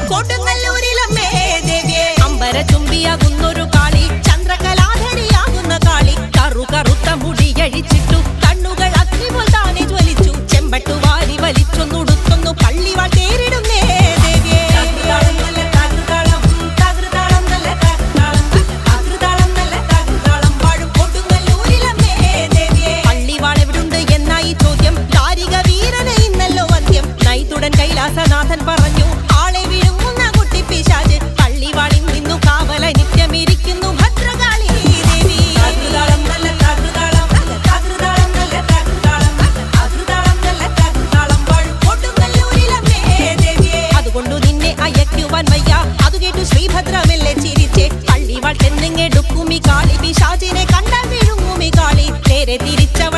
കൊടുങ്ങല്ലൂരിലമ്മേ ദേവിയെ അമ്പര ചുംബിയാകുന്നൊരു കാളി ചന്ദ്രകലാധരിയാകുന്ന കാളി കറുത്ത മുടിയഴിച്ചിട്ടു കണ്ണുകൾ അഗ്നിപോൽ താനെ ജ്വലിച്ചു ചെമ്പട്ടു വാരി വലിച്ചൊന്നുടുത്തൊന്നു പള്ളിവാൾ തേരിടുന്നേ ദേവിയെ പള്ളിവാൾ എവിടുണ്ട് എന്നായി ചോദ്യം കാരിക വീരനെ ഇന്നല്ലോ വന്ധ്യം നൈതുടൻ കൈലാസനാഥൻ പറഞ്ഞു ആളെ വിഴുങ്ങുന്ന കുട്ടി പിശാച് പള്ളിവാളിൽ നിന്നു കാവല നിത്യമിരിക്കുന്നു ഭദ്രകാളി ദേവി അതുകൊണ്ടു നിന്നെ അയക്കുവാൻ വയ്യ അതു കേട്ടു ശ്രീഭദ്രമെല്ലെ ചിരിച്ചേ പള്ളിവാൾ തെന്നിങ്ങെടുക്കുമി കാളി പിശാചിനെ കണ്ടാൽ വിഴുങ്ങുമി കാളി നേരെ തിരിച്ചവ